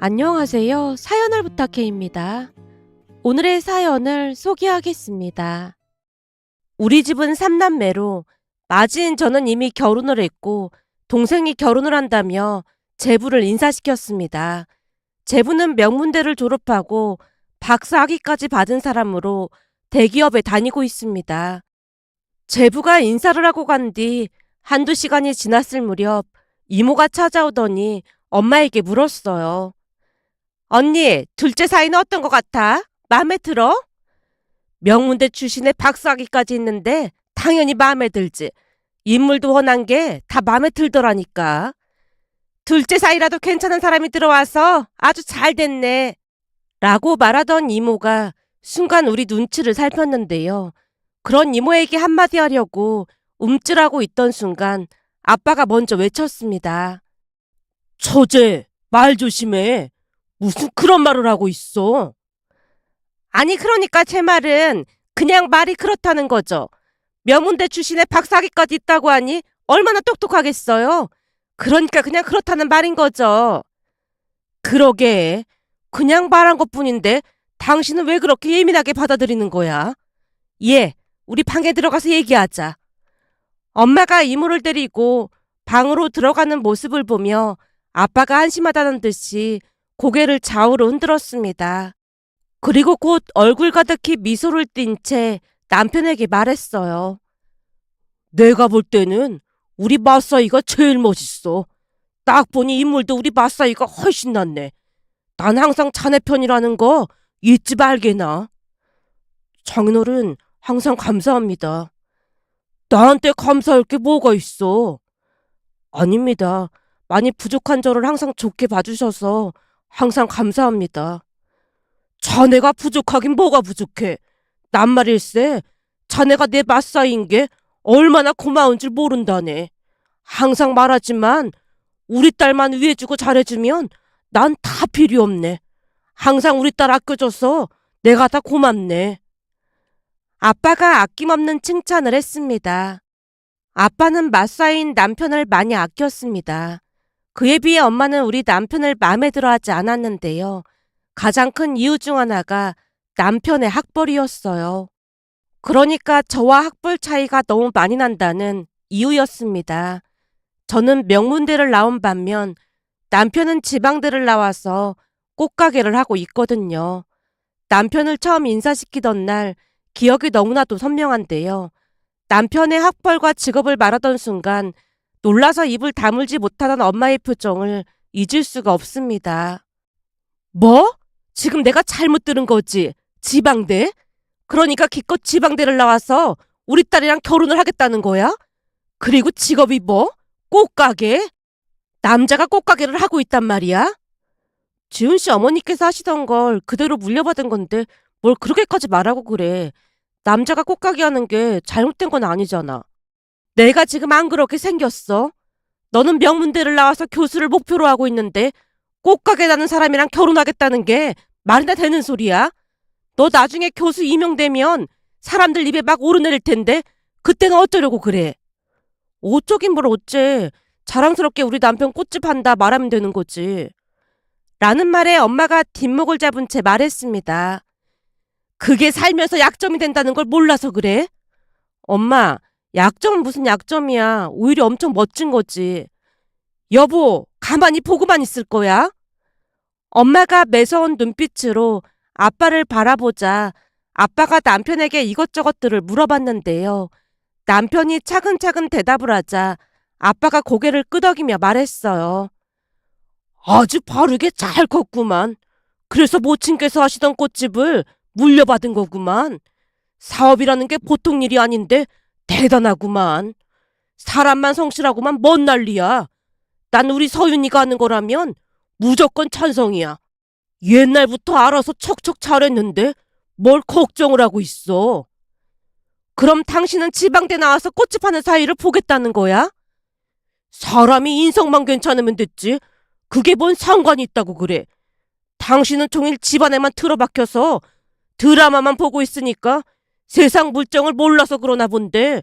안녕하세요. 사연을 부탁해입니다. 오늘의 사연을 소개하겠습니다. 우리 집은 3남매로 맞이인 저는 이미 결혼을 했고 동생이 결혼을 한다며 제부를 인사시켰습니다. 제부는 명문대를 졸업하고 박사학위까지 받은 사람으로 대기업에 다니고 있습니다. 제부가 인사를 하고 간 뒤 한두 시간이 지났을 무렵 이모가 찾아오더니 엄마에게 물었어요. 언니, 둘째 사이는 어떤 것 같아? 마음에 들어? 명문대 출신의 박사학위까지 있는데 당연히 마음에 들지. 인물도 훤한 게 다 마음에 들더라니까. 둘째 사이라도 괜찮은 사람이 들어와서 아주 잘 됐네. 라고 말하던 이모가 순간 우리 눈치를 살폈는데요. 그런 이모에게 한마디 하려고 움찔하고 있던 순간 아빠가 먼저 외쳤습니다. 처제, 말 조심해. 무슨 그런 말을 하고 있어? 아니 그러니까 제 말은 그냥 말이 그렇다는 거죠. 명문대 출신의 박사학위까지 있다고 하니 얼마나 똑똑하겠어요. 그러니까 그냥 그렇다는 말인 거죠. 그러게 그냥 말한 것뿐인데 당신은 왜 그렇게 예민하게 받아들이는 거야? 예, 우리 방에 들어가서 얘기하자. 엄마가 이모를 데리고 방으로 들어가는 모습을 보며 아빠가 한심하다는 듯이 고개를 좌우로 흔들었습니다. 그리고 곧 얼굴 가득히 미소를 띤 채 남편에게 말했어요. 내가 볼 때는 우리 맞사이가 제일 멋있어. 딱 보니 인물도 우리 맞사이가 훨씬 낫네. 난 항상 자네 편이라는 거 잊지 말게나. 장인어른 항상 감사합니다. 나한테 감사할 게 뭐가 있어? 아닙니다. 많이 부족한 저를 항상 좋게 봐주셔서 항상 감사합니다. 자네가 부족하긴 뭐가 부족해. 난 말일세 자네가 내 맞사이인 게 얼마나 고마운 줄 모른다네. 항상 말하지만 우리 딸만 위해주고 잘해주면 난 다 필요 없네. 항상 우리 딸 아껴줘서 내가 다 고맙네. 아빠가 아낌없는 칭찬을 했습니다. 아빠는 맞사이인 남편을 많이 아꼈습니다. 그에 비해 엄마는 우리 남편을 마음에 들어하지 않았는데요. 가장 큰 이유 중 하나가 남편의 학벌이었어요. 그러니까 저와 학벌 차이가 너무 많이 난다는 이유였습니다. 저는 명문대를 나온 반면 남편은 지방대를 나와서 꽃가게를 하고 있거든요. 남편을 처음 인사시키던 날 기억이 너무나도 선명한데요. 남편의 학벌과 직업을 말하던 순간 놀라서 입을 다물지 못하던 엄마의 표정을 잊을 수가 없습니다. 뭐? 지금 내가 잘못 들은 거지? 지방대? 그러니까 기껏 지방대를 나와서 우리 딸이랑 결혼을 하겠다는 거야? 그리고 직업이 뭐? 꽃가게? 남자가 꽃가게를 하고 있단 말이야? 지훈 씨 어머니께서 하시던 걸 그대로 물려받은 건데 뭘 그렇게까지 말하고 그래. 남자가 꽃가게 하는 게 잘못된 건 아니잖아. 내가 지금 안 그렇게 생겼어? 너는 명문대를 나와서 교수를 목표로 하고 있는데 꽃가게 나는 사람이랑 결혼하겠다는 게 말이나 되는 소리야? 너 나중에 교수 임용되면 사람들 입에 막 오르내릴 텐데 그때는 어쩌려고 그래? 어쩌긴 뭘 어째. 자랑스럽게 우리 남편 꽃집 한다 말하면 되는 거지. 라는 말에 엄마가 뒷목을 잡은 채 말했습니다. 그게 살면서 약점이 된다는 걸 몰라서 그래? 엄마, 약점은 무슨 약점이야. 오히려 엄청 멋진 거지. 여보, 가만히 보고만 있을 거야? 엄마가 매서운 눈빛으로 아빠를 바라보자 아빠가 남편에게 이것저것들을 물어봤는데요. 남편이 차근차근 대답을 하자 아빠가 고개를 끄덕이며 말했어요. 아주 바르게 잘 컸구만. 그래서 모친께서 하시던 꽃집을 물려받은 거구만. 사업이라는 게 보통 일이 아닌데 대단하구만. 사람만 성실하고만 뭔 난리야. 난 우리 서윤이가 하는 거라면 무조건 찬성이야. 옛날부터 알아서 척척 잘했는데 뭘 걱정을 하고 있어. 그럼 당신은 지방대 나와서 꽃집 하는 사이를 보겠다는 거야? 사람이 인성만 괜찮으면 됐지. 그게 뭔 상관이 있다고 그래. 당신은 종일 집안에만 틀어박혀서 드라마만 보고 있으니까 세상 물정을 몰라서 그러나 본데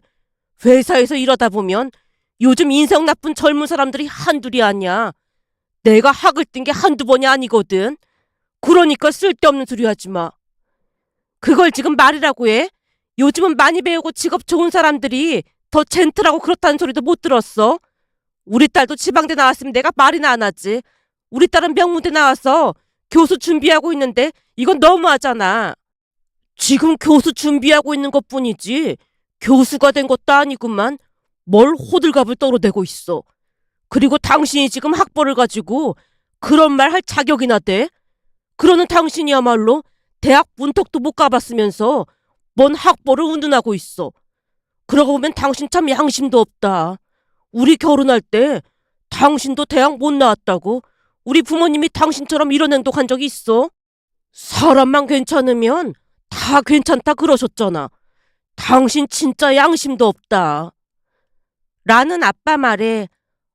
회사에서 일하다 보면 요즘 인성 나쁜 젊은 사람들이 한둘이 아니야. 내가 학을 뜬 게 한두 번이 아니거든. 그러니까 쓸데없는 소리 하지 마. 그걸 지금 말이라고 해? 요즘은 많이 배우고 직업 좋은 사람들이 더 젠틀하고 그렇다는 소리도 못 들었어. 우리 딸도 지방대 나왔으면 내가 말이나 안 하지. 우리 딸은 명문대 나와서 교수 준비하고 있는데 이건 너무하잖아. 지금 교수 준비하고 있는 것뿐이지 교수가 된 것도 아니구만. 뭘 호들갑을 떨어대고 있어. 그리고 당신이 지금 학벌을 가지고 그런 말 할 자격이나 돼? 그러는 당신이야말로 대학 문턱도 못 가봤으면서 뭔 학벌을 운운하고 있어. 그러고 보면 당신 참 양심도 없다. 우리 결혼할 때 당신도 대학 못 나왔다고 우리 부모님이 당신처럼 이런 행동한 적이 있어? 사람만 괜찮으면 다 괜찮다 그러셨잖아. 당신 진짜 양심도 없다. 라는 아빠 말에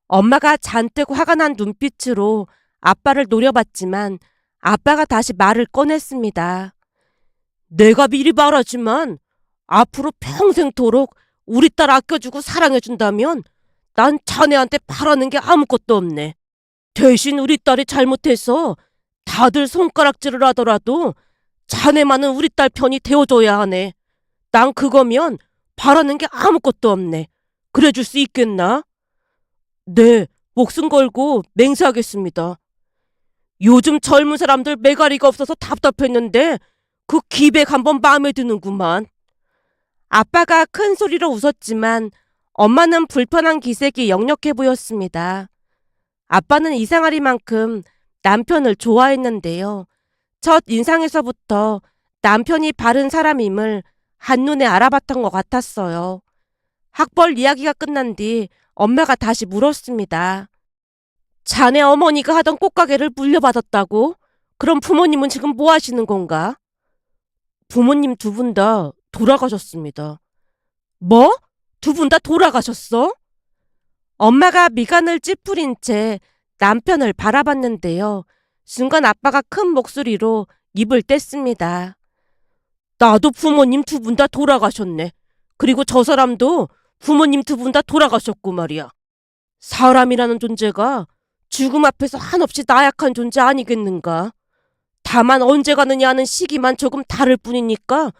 엄마가 잔뜩 화가 난 눈빛으로 아빠를 노려봤지만 아빠가 다시 말을 꺼냈습니다. 내가 미리 말하지만 앞으로 평생토록 우리 딸 아껴주고 사랑해준다면 난 자네한테 바라는 게 아무것도 없네. 대신 우리 딸이 잘못해서 다들 손가락질을 하더라도 자네만은 우리 딸 편이 되어줘야 하네. 난 그거면 바라는 게 아무것도 없네. 그래줄 수 있겠나? 네, 목숨 걸고 맹세하겠습니다. 요즘 젊은 사람들 매가리가 없어서 답답했는데 그 기백 한번 마음에 드는구만. 아빠가 큰 소리로 웃었지만 엄마는 불편한 기색이 역력해 보였습니다. 아빠는 이상하리만큼 남편을 좋아했는데요. 첫 인상에서부터 남편이 바른 사람임을 한눈에 알아봤던 것 같았어요. 학벌 이야기가 끝난 뒤 엄마가 다시 물었습니다. 자네 어머니가 하던 꽃가게를 물려받았다고? 그럼 부모님은 지금 뭐 하시는 건가? 부모님 두 분 다 돌아가셨습니다. 뭐? 두 분 다 돌아가셨어? 엄마가 미간을 찌푸린 채 남편을 바라봤는데요. 순간 아빠가 큰 목소리로 입을 뗐습니다. 나도 부모님 두 분 다 돌아가셨네. 그리고 저 사람도 부모님 두 분 다 돌아가셨고 말이야. 사람이라는 존재가 죽음 앞에서 한없이 나약한 존재 아니겠는가? 다만 언제 가느냐 하는 시기만 조금 다를 뿐이니까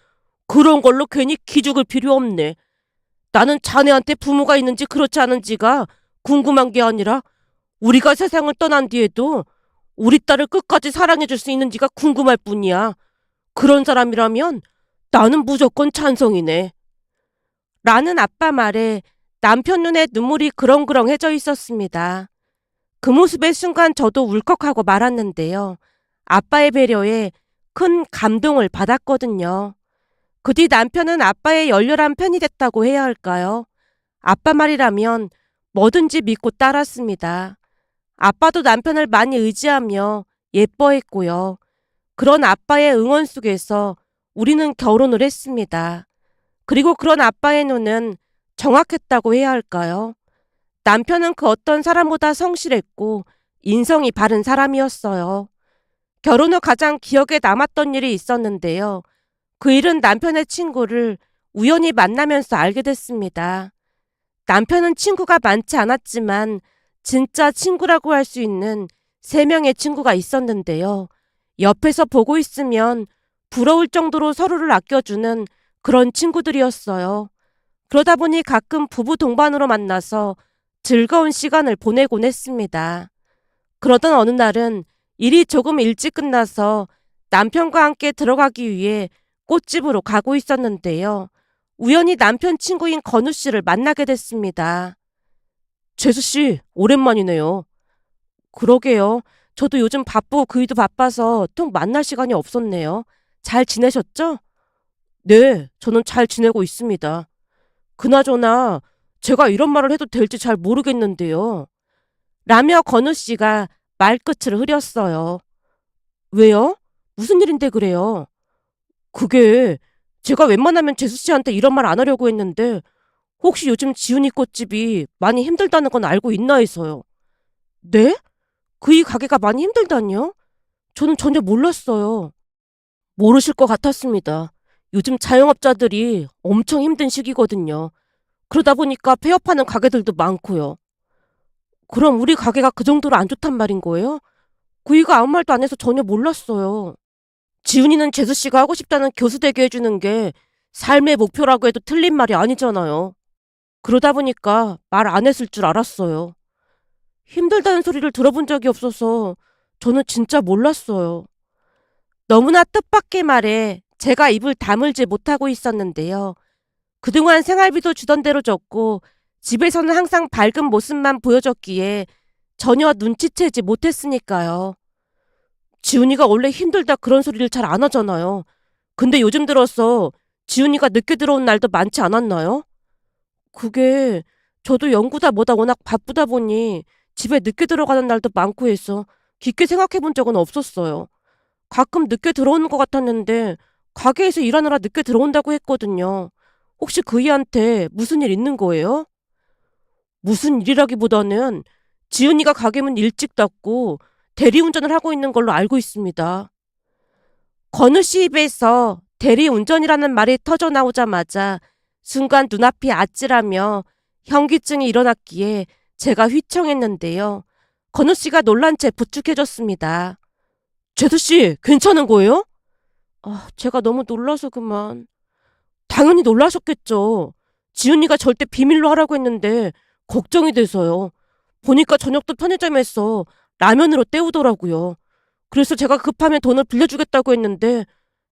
그런 걸로 괜히 기죽을 필요 없네. 나는 자네한테 부모가 있는지 그렇지 않은지가 궁금한 게 아니라 우리가 세상을 떠난 뒤에도 우리 딸을 끝까지 사랑해줄 수 있는지가 궁금할 뿐이야. 그런 사람이라면 나는 무조건 찬성이네. 라는 아빠 말에 남편 눈에 눈물이 그렁그렁해져 있었습니다. 그 모습의 순간 저도 울컥하고 말았는데요. 아빠의 배려에 큰 감동을 받았거든요. 그 뒤 남편은 아빠의 열렬한 팬이 됐다고 해야 할까요? 아빠 말이라면 뭐든지 믿고 따랐습니다. 아빠도 남편을 많이 의지하며 예뻐했고요. 그런 아빠의 응원 속에서 우리는 결혼을 했습니다. 그리고 그런 아빠의 눈은 정확했다고 해야 할까요? 남편은 그 어떤 사람보다 성실했고 인성이 바른 사람이었어요. 결혼 후 가장 기억에 남았던 일이 있었는데요. 그 일은 남편의 친구를 우연히 만나면서 알게 됐습니다. 남편은 친구가 많지 않았지만 진짜 친구라고 할 수 있는 3명의 친구가 있었는데요. 옆에서 보고 있으면 부러울 정도로 서로를 아껴주는 그런 친구들이었어요. 그러다 보니 가끔 부부 동반으로 만나서 즐거운 시간을 보내곤 했습니다. 그러던 어느 날은 일이 조금 일찍 끝나서 남편과 함께 들어가기 위해 꽃집으로 가고 있었는데요. 우연히 남편 친구인 건우 씨를 만나게 됐습니다. 재수 씨, 오랜만이네요. 그러게요. 저도 요즘 바쁘고 그이도 바빠서 통 만날 시간이 없었네요. 잘 지내셨죠? 네, 저는 잘 지내고 있습니다. 그나저나 제가 이런 말을 해도 될지 잘 모르겠는데요. 라며 건우 씨가 말끝을 흐렸어요. 왜요? 무슨 일인데 그래요? 그게 제가 웬만하면 재수 씨한테 이런 말 안 하려고 했는데 혹시 요즘 지훈이 꽃집이 많이 힘들다는 건 알고 있나 해서요. 네? 그이 가게가 많이 힘들다니요? 저는 전혀 몰랐어요. 모르실 것 같았습니다. 요즘 자영업자들이 엄청 힘든 시기거든요. 그러다 보니까 폐업하는 가게들도 많고요. 그럼 우리 가게가 그 정도로 안 좋단 말인 거예요? 구이가 아무 말도 안 해서 전혀 몰랐어요. 지훈이는 재수 씨가 하고 싶다는 교수 되게 해주는 게 삶의 목표라고 해도 틀린 말이 아니잖아요. 그러다 보니까 말 안 했을 줄 알았어요. 힘들다는 소리를 들어본 적이 없어서 저는 진짜 몰랐어요. 너무나 뜻밖의 말에 제가 입을 다물지 못하고 있었는데요. 그동안 생활비도 주던 대로 줬고 집에서는 항상 밝은 모습만 보여줬기에 전혀 눈치채지 못했으니까요. 지훈이가 원래 힘들다 그런 소리를 잘 안 하잖아요. 근데 요즘 들어서 지훈이가 늦게 들어온 날도 많지 않았나요? 그게 저도 연구다 뭐다 워낙 바쁘다 보니 집에 늦게 들어가는 날도 많고 해서 깊게 생각해 본 적은 없었어요. 가끔 늦게 들어오는 것 같았는데 가게에서 일하느라 늦게 들어온다고 했거든요. 혹시 그이한테 무슨 일 있는 거예요? 무슨 일이라기보다는 지은이가 가게 문 일찍 닫고 대리운전을 하고 있는 걸로 알고 있습니다. 건우 씨 입에서 대리운전이라는 말이 터져 나오자마자 순간 눈앞이 아찔하며 현기증이 일어났기에 제가 휘청했는데요. 건우 씨가 놀란 채 부축해줬습니다. 제수 씨, 괜찮은 거예요? 제가 너무 놀라서 그만. 당연히 놀라셨겠죠. 지훈이가 절대 비밀로 하라고 했는데 걱정이 돼서요. 보니까 저녁도 편의점에서 라면으로 때우더라고요. 그래서 제가 급하면 돈을 빌려주겠다고 했는데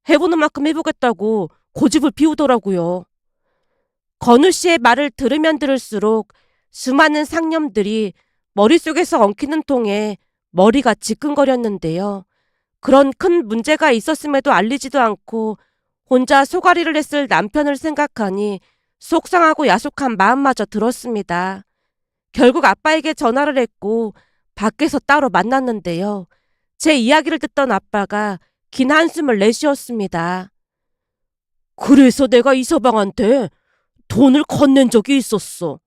해보는 만큼 해보겠다고 고집을 피우더라고요. 건우 씨의 말을 들으면 들을수록 수많은 상념들이 머릿속에서 엉키는 통에 머리가 지끈거렸는데요. 그런 큰 문제가 있었음에도 알리지도 않고 혼자 소가리를 했을 남편을 생각하니 속상하고 야속한 마음마저 들었습니다. 결국 아빠에게 전화를 했고 밖에서 따로 만났는데요. 제 이야기를 듣던 아빠가 긴 한숨을 내쉬었습니다. 그래서 내가 이서방한테 돈을 건넨 적이 있었어.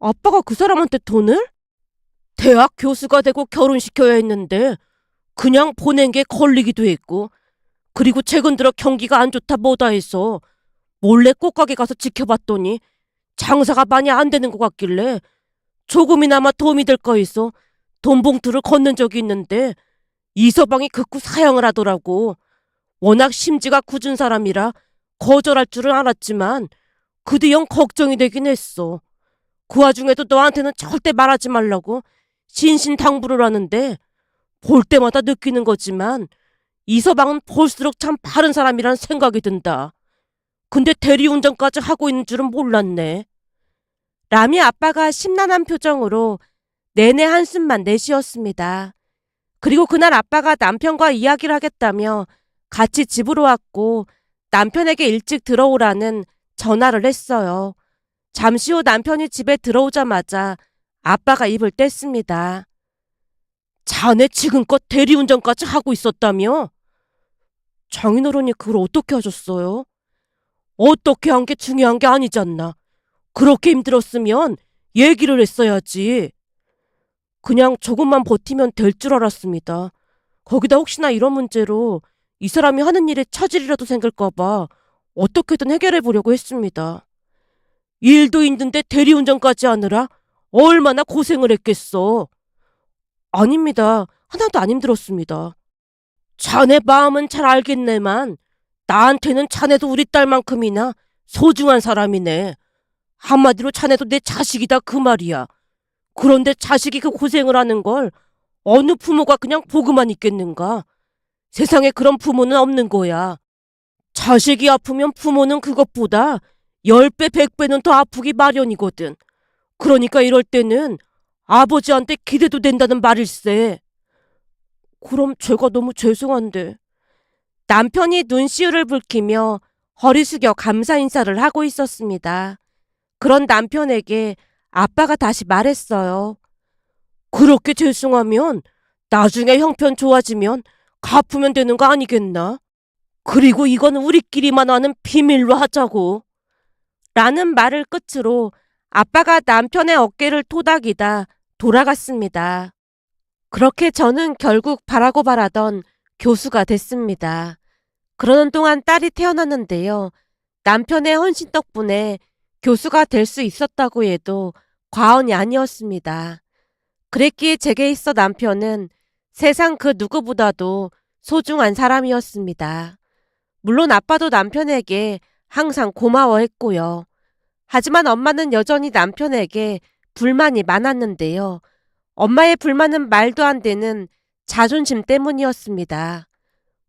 아빠가 그 사람한테 돈을? 대학 교수가 되고 결혼시켜야 했는데 그냥 보낸 게 걸리기도 했고, 그리고 최근 들어 경기가 안 좋다 뭐다 해서 몰래 꽃가게 가서 지켜봤더니 장사가 많이 안 되는 것 같길래 조금이나마 도움이 될까 해서 돈 봉투를 건넨 적이 있는데 이서방이 극구 사양을 하더라고. 워낙 심지가 굳은 사람이라 거절할 줄은 알았지만 그 뒤 영 걱정이 되긴 했어. 그 와중에도 너한테는 절대 말하지 말라고 신신당부를 하는데 볼 때마다 느끼는 거지만 이서방은 볼수록 참 바른 사람이란 생각이 든다. 근데 대리운전까지 하고 있는 줄은 몰랐네. 라미 아빠가 심란한 표정으로 내내 한숨만 내쉬었습니다. 그리고 그날 아빠가 남편과 이야기를 하겠다며 같이 집으로 왔고 남편에게 일찍 들어오라는 전화를 했어요. 잠시 후 남편이 집에 들어오자마자 아빠가 입을 뗐습니다. 자네 지금껏 대리운전까지 하고 있었다며? 장인어른이 그걸 어떻게 하셨어요? 어떻게 한 게 중요한 게 아니잖나. 그렇게 힘들었으면 얘기를 했어야지. 그냥 조금만 버티면 될 줄 알았습니다. 거기다 혹시나 이런 문제로 이 사람이 하는 일에 차질이라도 생길까봐 어떻게든 해결해 보려고 했습니다. 일도 힘든데 대리운전까지 하느라 얼마나 고생을 했겠어. 아닙니다. 하나도 안 힘들었습니다. 자네 마음은 잘 알겠네만 나한테는 자네도 우리 딸만큼이나 소중한 사람이네. 한마디로 자네도 내 자식이다 그 말이야. 그런데 자식이 그 고생을 하는 걸 어느 부모가 그냥 보고만 있겠는가? 세상에 그런 부모는 없는 거야. 자식이 아프면 부모는 그것보다 10배, 100배는 더 아프기 마련이거든. 그러니까 이럴 때는 아버지한테 기대도 된다는 말일세. 그럼 제가 너무 죄송한데. 남편이 눈시울을 붉히며 허리 숙여 감사 인사를 하고 있었습니다. 그런 남편에게 아빠가 다시 말했어요. 그렇게 죄송하면 나중에 형편 좋아지면 갚으면 되는 거 아니겠나? 그리고 이건 우리끼리만 아는 비밀로 하자고. 라는 말을 끝으로 아빠가 남편의 어깨를 토닥이다 돌아갔습니다. 그렇게 저는 결국 바라고 바라던 교수가 됐습니다. 그러는 동안 딸이 태어났는데요. 남편의 헌신 덕분에 교수가 될 수 있었다고 해도 과언이 아니었습니다. 그랬기에 제게 있어 남편은 세상 그 누구보다도 소중한 사람이었습니다. 물론 아빠도 남편에게 항상 고마워했고요. 하지만 엄마는 여전히 남편에게 불만이 많았는데요. 엄마의 불만은 말도 안 되는 자존심 때문이었습니다.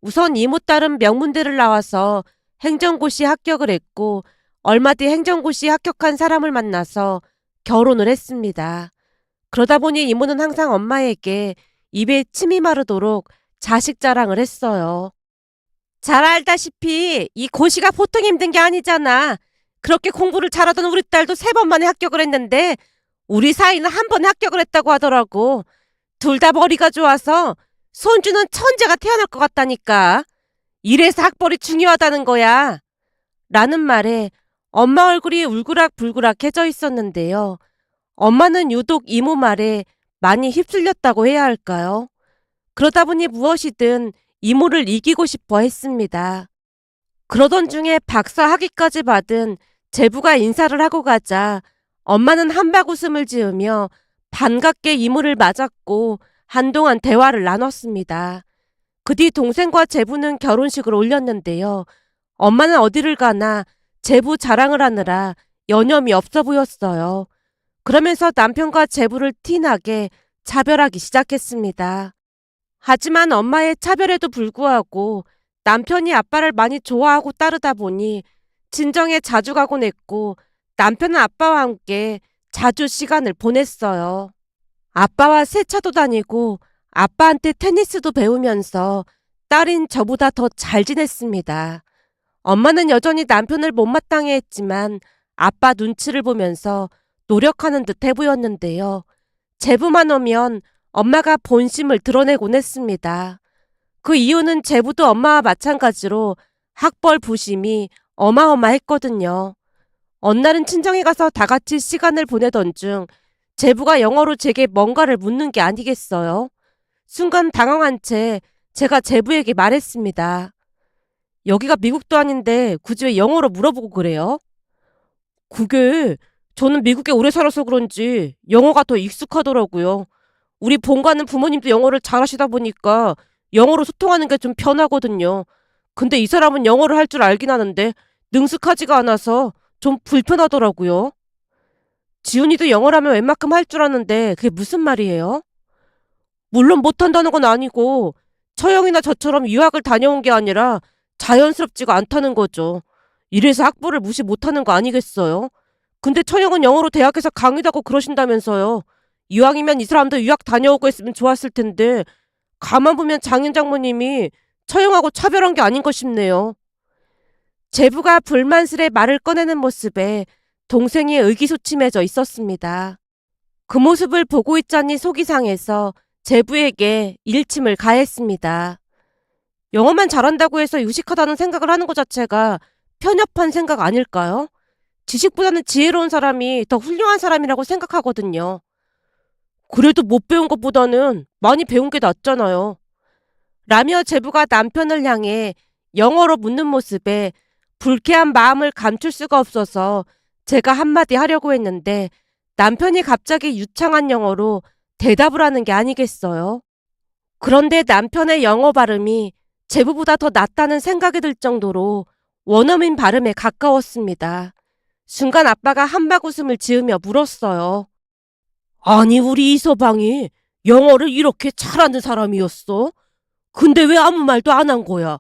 우선 이모딸은 명문대를 나와서 행정고시 합격을 했고 얼마 뒤 행정고시 합격한 사람을 만나서 결혼을 했습니다. 그러다 보니 이모는 항상 엄마에게 입에 침이 마르도록 자식 자랑을 했어요. 잘 알다시피 이 고시가 보통 힘든 게 아니잖아. 그렇게 공부를 잘하던 우리 딸도 3번 만에 합격을 했는데 우리 사이는 한 번에 합격을 했다고 하더라고. 둘 다 머리가 좋아서 손주는 천재가 태어날 것 같다니까. 이래서 학벌이 중요하다는 거야. 라는 말에 엄마 얼굴이 울그락불그락해져 있었는데요. 엄마는 유독 이모 말에 많이 휩쓸렸다고 해야 할까요? 그러다 보니 무엇이든 이모를 이기고 싶어 했습니다. 그러던 중에 박사 학위까지 받은 제부가 인사를 하고 가자 엄마는 한박 웃음을 지으며 반갑게 이모를 맞았고 한동안 대화를 나눴습니다. 그 뒤 동생과 제부는 결혼식을 올렸는데요. 엄마는 어디를 가나 제부 자랑을 하느라 여념이 없어 보였어요. 그러면서 남편과 제부를 티나게 차별하기 시작했습니다. 하지만 엄마의 차별에도 불구하고 남편이 아빠를 많이 좋아하고 따르다 보니 친정에 자주 가곤 했고 남편은 아빠와 함께 자주 시간을 보냈어요. 아빠와 세차도 다니고 아빠한테 테니스도 배우면서 딸인 저보다 더 잘 지냈습니다. 엄마는 여전히 남편을 못마땅해 했지만 아빠 눈치를 보면서 노력하는 듯 해 보였는데요. 제부만 오면 엄마가 본심을 드러내곤 했습니다. 그 이유는 제부도 엄마와 마찬가지로 학벌 부심이 어마어마했거든요. 어느 날은 친정에 가서 다 같이 시간을 보내던 중 제부가 영어로 제게 뭔가를 묻는 게 아니겠어요? 순간 당황한 채 제가 제부에게 말했습니다. 여기가 미국도 아닌데 굳이 왜 영어로 물어보고 그래요? 그게 저는 미국에 오래 살아서 그런지 영어가 더 익숙하더라고요. 우리 본가는 부모님도 영어를 잘하시다 보니까 영어로 소통하는 게 좀 편하거든요. 근데 이 사람은 영어를 할 줄 알긴 하는데 능숙하지가 않아서 좀 불편하더라고요. 지훈이도 영어라면 웬만큼 할 줄 아는데 그게 무슨 말이에요? 물론 못한다는 건 아니고 처형이나 저처럼 유학을 다녀온 게 아니라 자연스럽지가 않다는 거죠. 이래서 학부를 무시 못하는 거 아니겠어요? 근데 처형은 영어로 대학에서 강의도 하고 그러신다면서요. 이왕이면 이 사람도 유학 다녀오고 했으면 좋았을 텐데 가만 보면 장인 장모님이 처형하고 차별한 게 아닌가 싶네요. 제부가 불만스레 말을 꺼내는 모습에 동생이 의기소침해져 있었습니다. 그 모습을 보고 있자니 속이 상해서 제부에게 일침을 가했습니다. 영어만 잘한다고 해서 유식하다는 생각을 하는 것 자체가 편협한 생각 아닐까요? 지식보다는 지혜로운 사람이 더 훌륭한 사람이라고 생각하거든요. 그래도 못 배운 것보다는 많이 배운 게 낫잖아요. 라며 제부가 남편을 향해 영어로 묻는 모습에 불쾌한 마음을 감출 수가 없어서 제가 한마디 하려고 했는데 남편이 갑자기 유창한 영어로 대답을 하는 게 아니겠어요? 그런데 남편의 영어 발음이 제부보다 더 낫다는 생각이 들 정도로 원어민 발음에 가까웠습니다. 순간 아빠가 한박 웃음을 지으며 물었어요. 아니 우리 이서방이 영어를 이렇게 잘하는 사람이었어? 근데 왜 아무 말도 안 한 거야?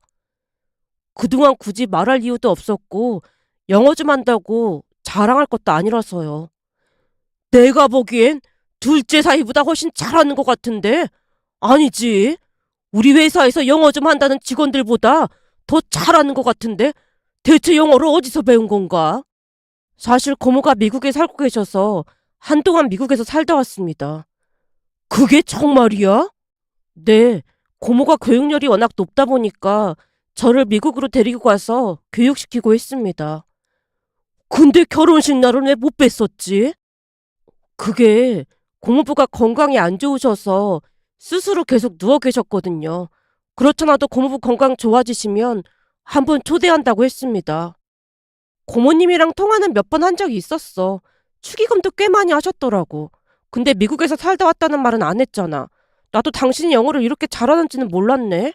그동안 굳이 말할 이유도 없었고 영어 좀 한다고 자랑할 것도 아니라서요. 내가 보기엔 둘째 사이보다 훨씬 잘하는 것 같은데? 아니지. 우리 회사에서 영어 좀 한다는 직원들보다 더 잘하는 것 같은데? 대체 영어를 어디서 배운 건가? 사실 고모가 미국에 살고 계셔서 한동안 미국에서 살다 왔습니다. 그게 정말이야? 네. 고모가 교육열이 워낙 높다 보니까 저를 미국으로 데리고 가서 교육시키고 했습니다. 근데 결혼식 날은 왜 못 뵀었지? 그게 고모부가 건강이 안 좋으셔서 스스로 계속 누워 계셨거든요. 그렇잖아도 고모부 건강 좋아지시면 한번 초대한다고 했습니다. 고모님이랑 통화는 몇 번 한 적이 있었어. 축의금도 꽤 많이 하셨더라고. 근데 미국에서 살다 왔다는 말은 안 했잖아. 나도 당신이 영어를 이렇게 잘하는지는 몰랐네.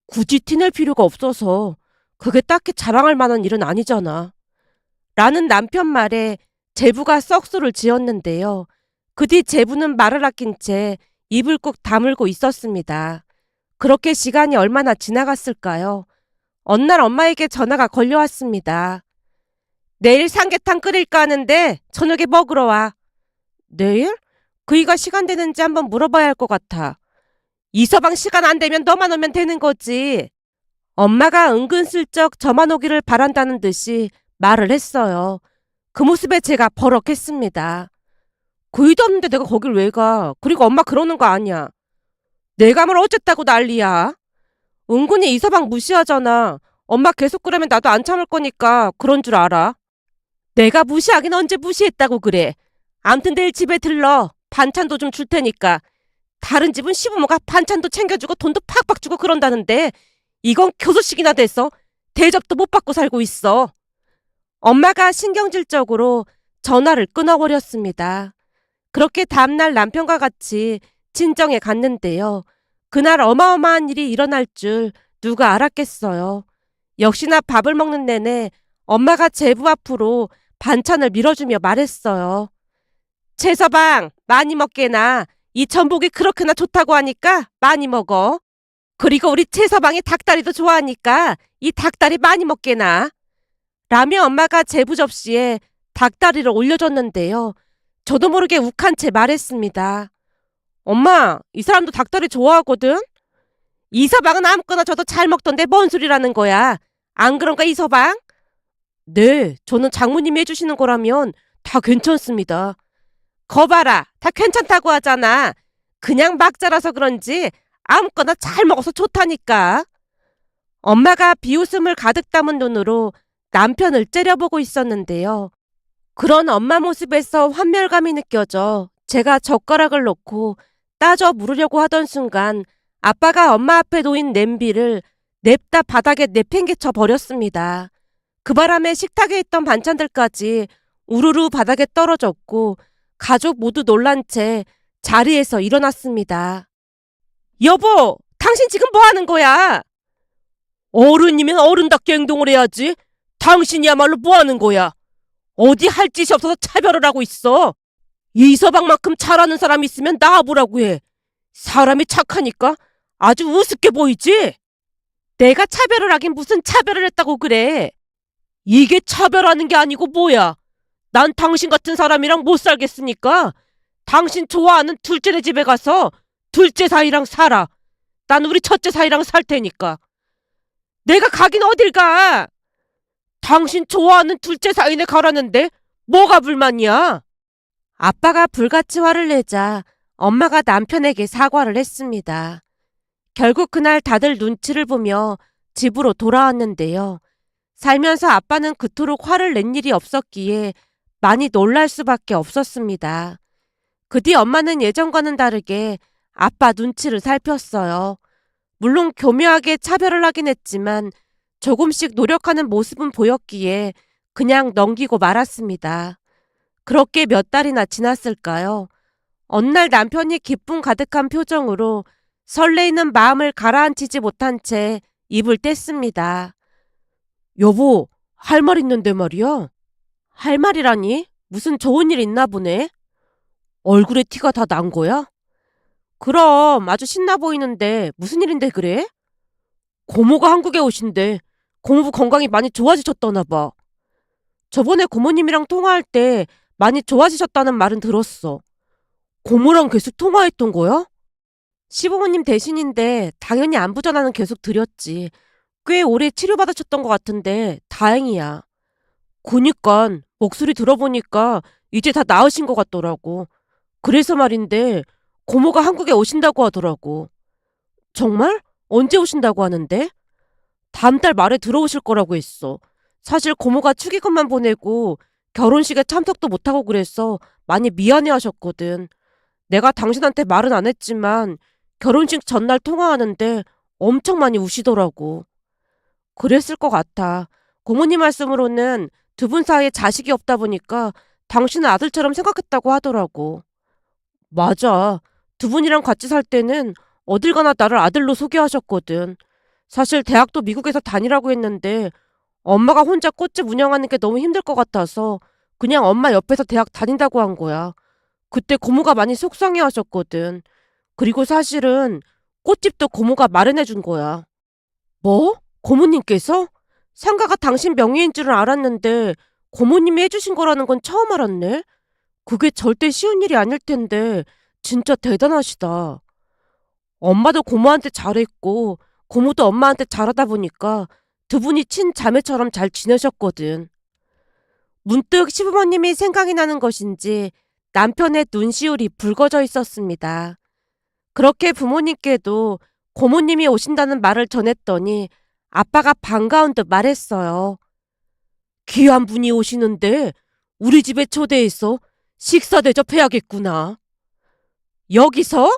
굳이 티낼 필요가 없어서. 그게 딱히 자랑할 만한 일은 아니잖아. 라는 남편 말에 제부가 썩소를 지었는데요. 그 뒤 제부는 말을 아낀 채 입을 꾹 다물고 있었습니다. 그렇게 시간이 얼마나 지나갔을까요? 어느 날 엄마에게 전화가 걸려왔습니다. 내일 삼계탕 끓일까 하는데 저녁에 먹으러 와. 내일? 그이가 시간 되는지 한번 물어봐야 할 것 같아. 이서방 시간 안 되면 너만 오면 되는 거지. 엄마가 은근슬쩍 저만 오기를 바란다는 듯이 말을 했어요. 그 모습에 제가 버럭했습니다. 그이도 없는데 내가 거길 왜 가? 그리고 엄마 그러는 거 아니야. 내가 뭘 어쨌다고 난리야. 은근히 이서방 무시하잖아. 엄마 계속 그러면 나도 안 참을 거니까 그런 줄 알아. 내가 무시하긴 언제 무시했다고 그래. 암튼 내일 집에 들러. 반찬도 좀 줄 테니까. 다른 집은 시부모가 반찬도 챙겨주고 돈도 팍팍 주고 그런다는데 이건 교수식이나 돼서 대접도 못 받고 살고 있어. 엄마가 신경질적으로 전화를 끊어버렸습니다. 그렇게 다음날 남편과 같이 친정에 갔는데요. 그날 어마어마한 일이 일어날 줄 누가 알았겠어요. 역시나 밥을 먹는 내내 엄마가 제부 앞으로 반찬을 밀어주며 말했어요. 채서방, 많이 먹게나. 이 전복이 그렇게나 좋다고 하니까 많이 먹어. 그리고 우리 채서방이 닭다리도 좋아하니까 이 닭다리 많이 먹게나. 라며 엄마가 제부 접시에 닭다리를 올려줬는데요. 저도 모르게 욱한 채 말했습니다. 엄마, 이 사람도 닭다리 좋아하거든? 이서방은 아무거나 줘도 잘 먹던데 뭔 소리라는 거야. 안 그런가 이서방? 네, 저는 장모님이 해주시는 거라면 다 괜찮습니다. 거봐라, 다 괜찮다고 하잖아. 그냥 막 자라서 그런지 아무거나 잘 먹어서 좋다니까. 엄마가 비웃음을 가득 담은 눈으로 남편을 째려보고 있었는데요. 그런 엄마 모습에서 환멸감이 느껴져 제가 젓가락을 놓고 따져 물으려고 하던 순간 아빠가 엄마 앞에 놓인 냄비를 냅다 바닥에 내팽개쳐 버렸습니다. 그 바람에 식탁에 있던 반찬들까지 우르르 바닥에 떨어졌고 가족 모두 놀란 채 자리에서 일어났습니다. 여보, 당신 지금 뭐 하는 거야? 어른이면 어른답게 행동을 해야지. 당신이야말로 뭐 하는 거야? 어디 할 짓이 없어서 차별을 하고 있어. 이서방만큼 잘하는 사람 있으면 나와보라고 해. 사람이 착하니까 아주 우습게 보이지? 내가 차별을 하긴 무슨 차별을 했다고 그래. 이게 차별하는 게 아니고 뭐야. 난 당신 같은 사람이랑 못 살겠으니까 당신 좋아하는 둘째네 집에 가서 둘째 사이랑 살아. 난 우리 첫째 사이랑 살 테니까. 내가 가긴 어딜 가. 당신 좋아하는 둘째 사이네 가라는데 뭐가 불만이야? 아빠가 불같이 화를 내자 엄마가 남편에게 사과를 했습니다. 결국 그날 다들 눈치를 보며 집으로 돌아왔는데요. 살면서 아빠는 그토록 화를 낸 일이 없었기에 많이 놀랄 수밖에 없었습니다. 그 뒤 엄마는 예전과는 다르게 아빠 눈치를 살폈어요. 물론 교묘하게 차별을 하긴 했지만 조금씩 노력하는 모습은 보였기에 그냥 넘기고 말았습니다. 그렇게 몇 달이나 지났을까요? 어느 날 남편이 기쁨 가득한 표정으로 설레이는 마음을 가라앉히지 못한 채 입을 뗐습니다. 여보, 할 말 있는데 말이야. 할 말이라니? 무슨 좋은 일 있나 보네. 얼굴에 티가 다 난 거야? 그럼 아주 신나 보이는데 무슨 일인데 그래? 고모가 한국에 오신대. 고모부 건강이 많이 좋아지셨다나 봐. 저번에 고모님이랑 통화할 때 많이 좋아지셨다는 말은 들었어. 고모랑 계속 통화했던 거야? 시부모님 대신인데 당연히 안부 전화는 계속 드렸지. 꽤 오래 치료받으셨던 것 같은데 다행이야. 그니깐 목소리 들어보니까 이제 다 나으신 것 같더라고. 그래서 말인데 고모가 한국에 오신다고 하더라고. 정말? 언제 오신다고 하는데? 다음 달 말에 들어오실 거라고 했어. 사실 고모가 축의금만 보내고 결혼식에 참석도 못하고 그래서 많이 미안해 하셨거든. 내가 당신한테 말은 안 했지만 결혼식 전날 통화하는데 엄청 많이 우시더라고. 그랬을 것 같아. 고모님 말씀으로는 두 분 사이에 자식이 없다 보니까 당신은 아들처럼 생각했다고 하더라고. 맞아. 두 분이랑 같이 살 때는 어딜 가나 나를 아들로 소개하셨거든. 사실 대학도 미국에서 다니라고 했는데 엄마가 혼자 꽃집 운영하는 게 너무 힘들 것 같아서 그냥 엄마 옆에서 대학 다닌다고 한 거야. 그때 고모가 많이 속상해 하셨거든. 그리고 사실은 꽃집도 고모가 마련해 준 거야. 뭐? 고모님께서? 상가가 당신 명의인 줄은 알았는데 고모님이 해주신 거라는 건 처음 알았네? 그게 절대 쉬운 일이 아닐 텐데 진짜 대단하시다. 엄마도 고모한테 잘했고 고모도 엄마한테 잘하다 보니까 두 분이 친자매처럼 잘 지내셨거든. 문득 시부모님이 생각이 나는 것인지 남편의 눈시울이 붉어져 있었습니다. 그렇게 부모님께도 고모님이 오신다는 말을 전했더니 아빠가 반가운 듯 말했어요. 귀한 분이 오시는데 우리 집에 초대해서 식사 대접해야겠구나. 여기서?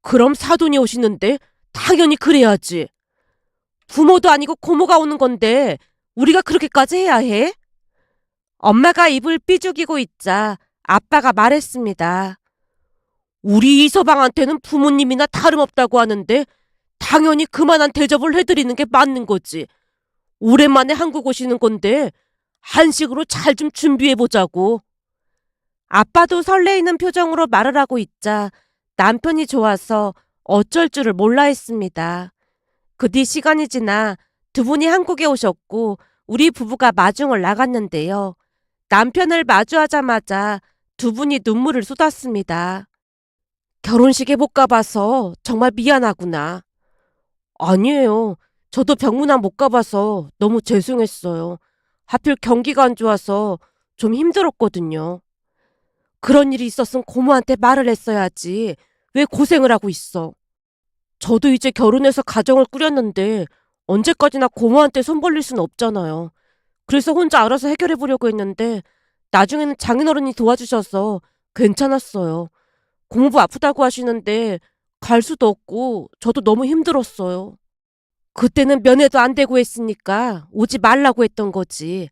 그럼 사돈이 오시는데 당연히 그래야지. 부모도 아니고 고모가 오는 건데 우리가 그렇게까지 해야 해? 엄마가 입을 삐죽이고 있자 아빠가 말했습니다. 우리 이서방한테는 부모님이나 다름없다고 하는데 당연히 그만한 대접을 해드리는 게 맞는 거지. 오랜만에 한국 오시는 건데 한식으로 잘 좀 준비해보자고. 아빠도 설레이는 표정으로 말을 하고 있자 남편이 좋아서 어쩔 줄을 몰라 했습니다. 그 뒤 시간이 지나 두 분이 한국에 오셨고 우리 부부가 마중을 나갔는데요. 남편을 마주하자마자 두 분이 눈물을 쏟았습니다. 결혼식에 못 가봐서 정말 미안하구나. 아니에요. 저도 병문안 못 가봐서 너무 죄송했어요. 하필 경기가 안 좋아서 좀 힘들었거든요. 그런 일이 있었으면 고모한테 말을 했어야지. 왜 고생을 하고 있어? 저도 이제 결혼해서 가정을 꾸렸는데 언제까지나 고모한테 손 벌릴 수는 없잖아요. 그래서 혼자 알아서 해결해 보려고 했는데 나중에는 장인어른이 도와주셔서 괜찮았어요. 고모부 아프다고 하시는데 갈 수도 없고 저도 너무 힘들었어요. 그때는 면회도 안 되고 했으니까 오지 말라고 했던 거지.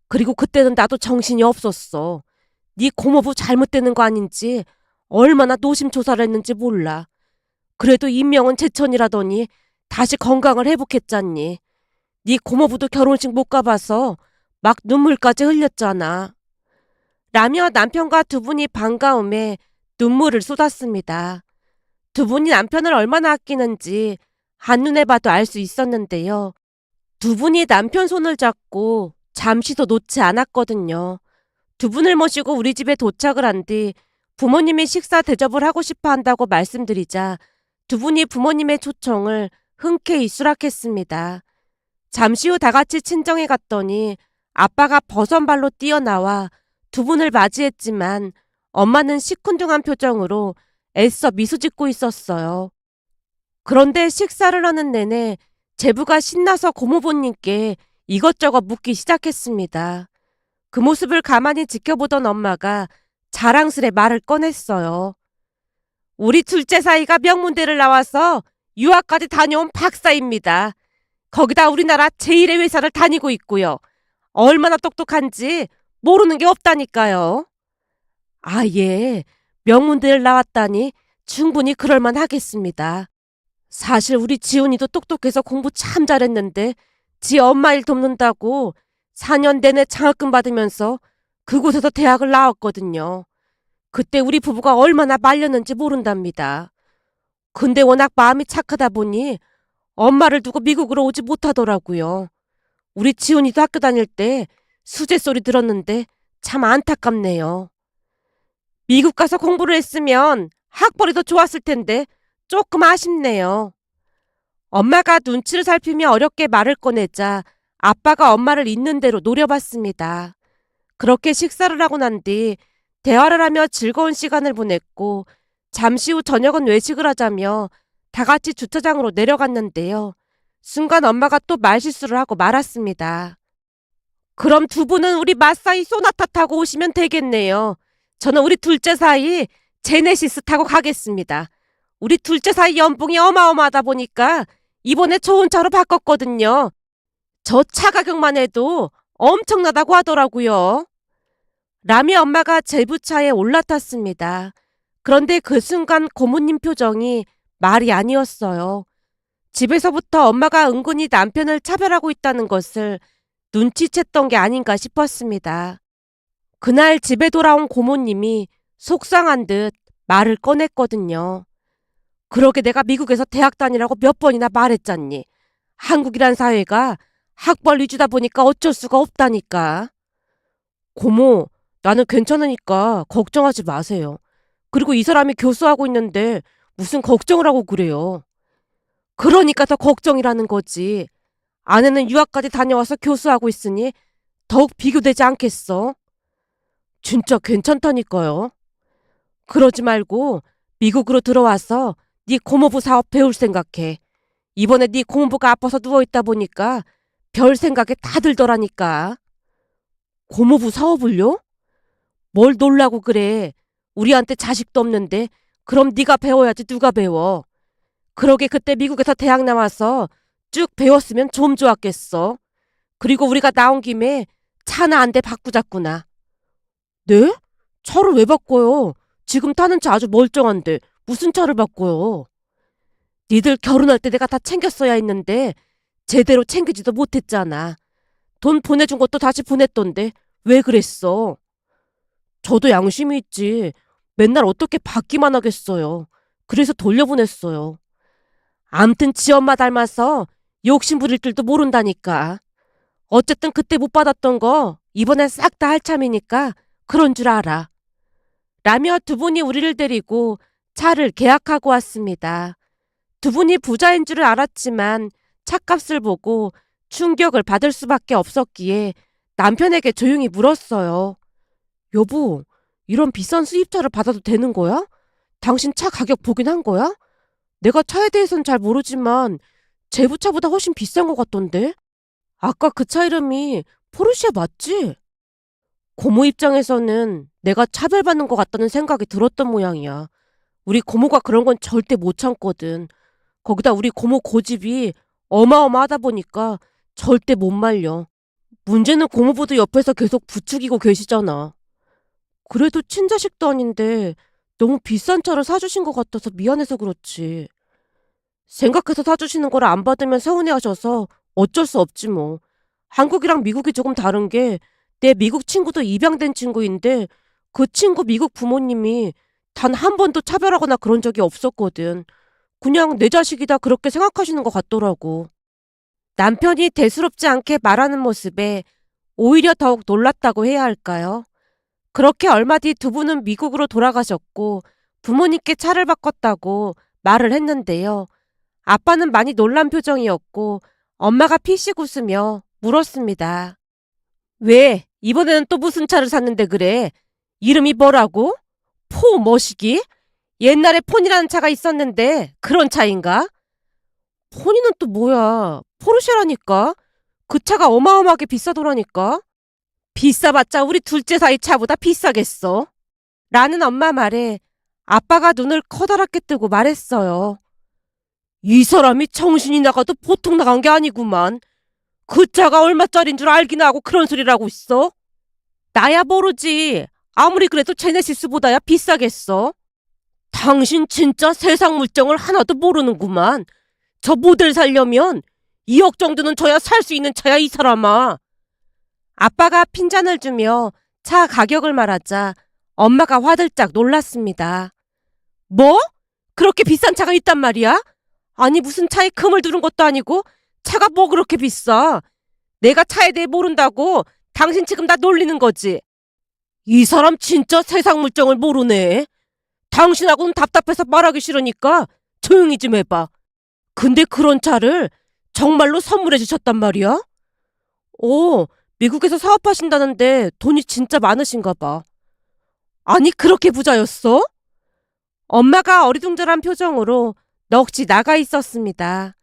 그리고 그때는 나도 정신이 없었어. 네 고모부 잘못되는 거 아닌지 얼마나 노심초사를 했는지 몰라. 그래도 인명은 제천이라더니 다시 건강을 회복했잖니. 네 고모부도 결혼식 못 가봐서 막 눈물까지 흘렸잖아. 라며 남편과 두 분이 반가움에 눈물을 쏟았습니다. 두 분이 남편을 얼마나 아끼는지 한눈에 봐도 알 수 있었는데요. 두 분이 남편 손을 잡고 잠시도 놓지 않았거든요. 두 분을 모시고 우리 집에 도착을 한 뒤 부모님이 식사 대접을 하고 싶어 한다고 말씀드리자 두 분이 부모님의 초청을 흔쾌히 수락했습니다. 잠시 후 다 같이 친정에 갔더니 아빠가 버선발로 뛰어나와 두 분을 맞이했지만 엄마는 시큰둥한 표정으로 애써 미소 짓고 있었어요. 그런데 식사를 하는 내내 제부가 신나서 고모부님께 이것저것 묻기 시작했습니다. 그 모습을 가만히 지켜보던 엄마가 자랑스레 말을 꺼냈어요. 우리 둘째 사이가 명문대를 나와서 유학까지 다녀온 박사입니다. 거기다 우리나라 제1의 회사를 다니고 있고요. 얼마나 똑똑한지 모르는 게 없다니까요. 아, 예. 명문대를 나왔다니 충분히 그럴만 하겠습니다. 사실 우리 지훈이도 똑똑해서 공부 참 잘했는데 지 엄마 일 돕는다고 4년 내내 장학금 받으면서 그곳에서 대학을 나왔거든요. 그때 우리 부부가 얼마나 말렸는지 모른답니다. 근데 워낙 마음이 착하다 보니 엄마를 두고 미국으로 오지 못하더라고요. 우리 지훈이도 학교 다닐 때 수제 소리 들었는데 참 안타깝네요. 미국 가서 공부를 했으면 학벌이 더 좋았을 텐데 조금 아쉽네요. 엄마가 눈치를 살피며 어렵게 말을 꺼내자 아빠가 엄마를 있는 대로 노려봤습니다. 그렇게 식사를 하고 난 뒤 대화를 하며 즐거운 시간을 보냈고 잠시 후 저녁은 외식을 하자며 다 같이 주차장으로 내려갔는데요. 순간 엄마가 또 말실수를 하고 말았습니다. 그럼 두 분은 우리 마사이 소나타 타고 오시면 되겠네요. 저는 우리 둘째 사이 제네시스 타고 가겠습니다. 우리 둘째 사이 연봉이 어마어마하다 보니까 이번에 좋은 차로 바꿨거든요. 저 차 가격만 해도 엄청나다고 하더라고요. 라미 엄마가 제부차에 올라탔습니다. 그런데 그 순간 고모님 표정이 말이 아니었어요. 집에서부터 엄마가 은근히 남편을 차별하고 있다는 것을 눈치챘던 게 아닌가 싶었습니다. 그날 집에 돌아온 고모님이 속상한 듯 말을 꺼냈거든요. 그러게 내가 미국에서 대학 다니라고 몇 번이나 말했잖니. 한국이란 사회가 학벌 위주다 보니까 어쩔 수가 없다니까. 고모, 나는 괜찮으니까 걱정하지 마세요. 그리고 이 사람이 교수하고 있는데 무슨 걱정을 하고 그래요. 그러니까 더 걱정이라는 거지. 아내는 유학까지 다녀와서 교수하고 있으니 더욱 비교되지 않겠어? 진짜 괜찮다니까요. 그러지 말고 미국으로 들어와서 네 고모부 사업 배울 생각해. 이번에 네 고모부가 아파서 누워있다 보니까 별 생각이 다 들더라니까. 고모부 사업을요? 뭘 놀라고 그래. 우리한테 자식도 없는데 그럼 네가 배워야지 누가 배워. 그러게 그때 미국에서 대학 나와서 쭉 배웠으면 좀 좋았겠어. 그리고 우리가 나온 김에 차나 한 대 바꾸자꾸나. 네? 차를 왜 바꿔요? 지금 타는 차 아주 멀쩡한데 무슨 차를 바꿔요? 니들 결혼할 때 내가 다 챙겼어야 했는데 제대로 챙기지도 못했잖아. 돈 보내준 것도 다시 보냈던데 왜 그랬어? 저도 양심이 있지. 맨날 어떻게 받기만 하겠어요. 그래서 돌려보냈어요. 암튼 지 엄마 닮아서 욕심 부릴 줄도 모른다니까. 어쨌든 그때 못 받았던 거 이번엔 싹 다 할 참이니까 그런 줄 알아. 라며 두 분이 우리를 데리고 차를 계약하고 왔습니다. 두 분이 부자인 줄을 알았지만 차값을 보고 충격을 받을 수밖에 없었기에 남편에게 조용히 물었어요. 여보, 이런 비싼 수입차를 받아도 되는 거야? 당신 차 가격 보긴 한 거야? 내가 차에 대해선 잘 모르지만 제부차보다 훨씬 비싼 것 같던데? 아까 그 차 이름이 포르쉐 맞지? 고모 입장에서는 내가 차별받는 것 같다는 생각이 들었던 모양이야. 우리 고모가 그런 건 절대 못 참거든. 거기다 우리 고모 고집이 어마어마하다 보니까 절대 못 말려. 문제는 고모부도 옆에서 계속 부추기고 계시잖아. 그래도 친자식도 아닌데 너무 비싼 차를 사주신 것 같아서 미안해서 그렇지. 생각해서 사주시는 걸 안 받으면 서운해하셔서 어쩔 수 없지 뭐. 한국이랑 미국이 조금 다른 게 내 미국 친구도 입양된 친구인데 그 친구 미국 부모님이 단 한 번도 차별하거나 그런 적이 없었거든. 그냥 내 자식이다 그렇게 생각하시는 것 같더라고. 남편이 대수롭지 않게 말하는 모습에 오히려 더욱 놀랐다고 해야 할까요? 그렇게 얼마 뒤 두 분은 미국으로 돌아가셨고 부모님께 차를 바꿨다고 말을 했는데요. 아빠는 많이 놀란 표정이었고 엄마가 피식 웃으며 물었습니다. 왜? 이번에는 또 무슨 차를 샀는데 그래? 이름이 뭐라고? 포 머시기? 옛날에 폰이라는 차가 있었는데 그런 차인가? 폰이는 또 뭐야? 포르쉐라니까? 그 차가 어마어마하게 비싸더라니까? 비싸봤자 우리 둘째 사이 차보다 비싸겠어. 라는 엄마 말에 아빠가 눈을 커다랗게 뜨고 말했어요. 이 사람이 정신이 나가도 보통 나간 게 아니구만. 그 차가 얼마짜린 줄 알기나 하고 그런 소리를 하고 있어? 나야 모르지. 아무리 그래도 제네시스보다야 비싸겠어. 당신 진짜 세상 물정을 하나도 모르는구만. 저 모델 살려면 2억 정도는 줘야 살 수 있는 차야 이 사람아. 아빠가 핀잔을 주며 차 가격을 말하자 엄마가 화들짝 놀랐습니다. 뭐? 그렇게 비싼 차가 있단 말이야? 아니 무슨 차에 금을 두른 것도 아니고 차가 뭐 그렇게 비싸? 내가 차에 대해 모른다고 당신 지금 나 놀리는 거지? 이 사람 진짜 세상 물정을 모르네. 당신하고는 답답해서 말하기 싫으니까 조용히 좀 해봐. 근데 그런 차를 정말로 선물해 주셨단 말이야? 오, 미국에서 사업하신다는데 돈이 진짜 많으신가 봐. 아니 그렇게 부자였어? 엄마가 어리둥절한 표정으로 넋이 나가 있었습니다.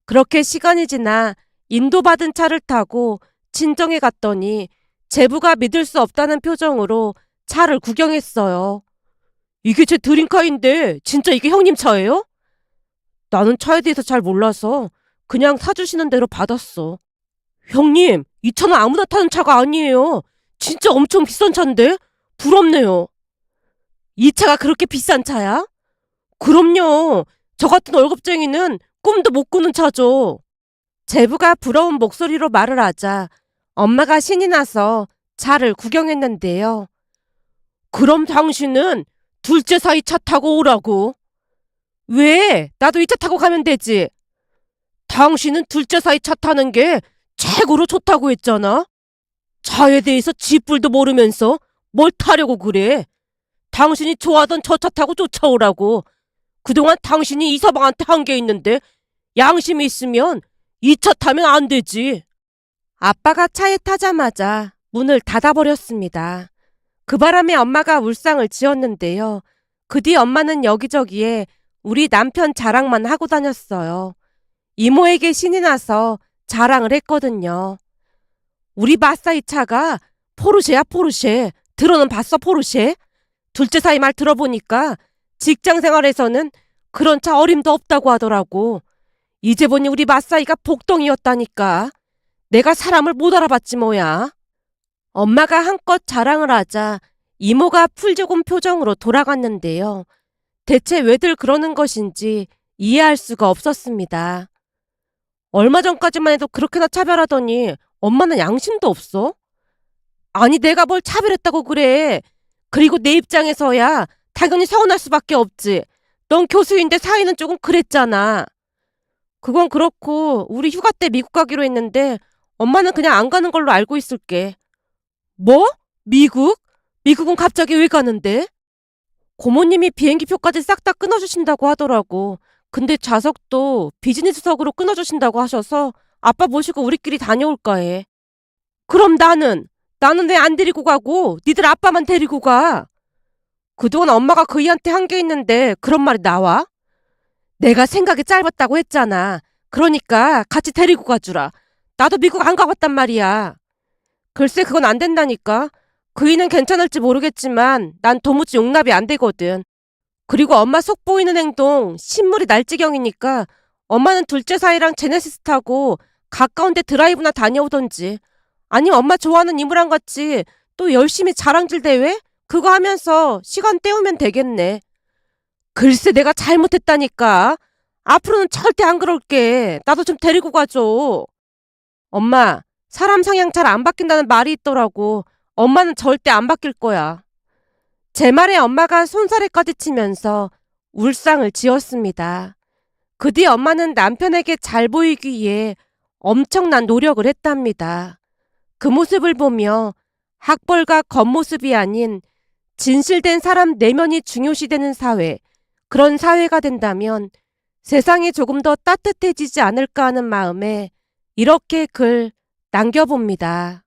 그렇게 시간이 지나 인도받은 차를 타고 친정에 갔더니 제부가 믿을 수 없다는 표정으로 차를 구경했어요. 이게 제 드림카인데 진짜 이게 형님 차예요? 나는 차에 대해서 잘 몰라서 그냥 사주시는 대로 받았어. 형님, 이 차는 아무나 타는 차가 아니에요. 진짜 엄청 비싼 차인데? 부럽네요. 이 차가 그렇게 비싼 차야? 그럼요. 저 같은 월급쟁이는 꿈도 못 꾸는 차죠. 제부가 부러운 목소리로 말을 하자 엄마가 신이 나서 차를 구경했는데요. 그럼 당신은 둘째 사이 차 타고 오라고. 왜? 나도 이 차 타고 가면 되지. 당신은 둘째 사이 차 타는 게 최고로 좋다고 했잖아. 차에 대해서 쥐뿔도 모르면서 뭘 타려고 그래. 당신이 좋아하던 저 차 타고 쫓아오라고. 그동안 당신이 이 서방한테 한 게 있는데 양심이 있으면 이 차 타면 안 되지. 아빠가 차에 타자마자 문을 닫아버렸습니다. 그 바람에 엄마가 울상을 지었는데요. 그 뒤 엄마는 여기저기에 우리 남편 자랑만 하고 다녔어요. 이모에게 신이 나서 자랑을 했거든요. 우리 마사이 차가 포르쉐야 포르쉐. 들어는 봤어 포르쉐? 둘째 사이 말 들어보니까 직장 생활에서는 그런 차 어림도 없다고 하더라고. 이제 보니 우리 마사이가 복덩이였다니까. 내가 사람을 못 알아봤지 뭐야. 엄마가 한껏 자랑을 하자 이모가 풀조금 표정으로 돌아갔는데요. 대체 왜들 그러는 것인지 이해할 수가 없었습니다. 얼마 전까지만 해도 그렇게나 차별하더니 엄마는 양심도 없어? 아니 내가 뭘 차별했다고 그래. 그리고 내 입장에서야 당연히 서운할 수밖에 없지. 넌 교수인데 사이는 조금 그랬잖아. 그건 그렇고 우리 휴가 때 미국 가기로 했는데 엄마는 그냥 안 가는 걸로 알고 있을게. 뭐? 미국? 미국은 갑자기 왜 가는데? 고모님이 비행기표까지 싹 다 끊어주신다고 하더라고. 근데 좌석도 비즈니스석으로 끊어주신다고 하셔서 아빠 모시고 우리끼리 다녀올까 해. 그럼 나는 왜 안 데리고 가고 니들 아빠만 데리고 가? 그동안 엄마가 그이한테 한 게 있는데 그런 말이 나와? 내가 생각이 짧았다고 했잖아. 그러니까 같이 데리고 가주라. 나도 미국 안 가봤단 말이야. 글쎄 그건 안 된다니까. 그이는 괜찮을지 모르겠지만 난 도무지 용납이 안 되거든. 그리고 엄마 속 보이는 행동 신물이 날 지경이니까 엄마는 둘째 사이랑 제네시스 타고 가까운 데 드라이브나 다녀오던지 아니면 엄마 좋아하는 이모랑 같이 또 열심히 자랑질 대회? 그거 하면서 시간 때우면 되겠네. 글쎄 내가 잘못했다니까. 앞으로는 절대 안 그럴게. 나도 좀 데리고 가줘. 엄마, 사람 성향 잘 안 바뀐다는 말이 있더라고. 엄마는 절대 안 바뀔 거야. 제 말에 엄마가 손사래까지 치면서 울상을 지었습니다. 그 뒤 엄마는 남편에게 잘 보이기 위해 엄청난 노력을 했답니다. 그 모습을 보며 학벌과 겉모습이 아닌 진실된 사람 내면이 중요시되는 사회, 그런 사회가 된다면 세상이 조금 더 따뜻해지지 않을까 하는 마음에 이렇게 글 남겨봅니다.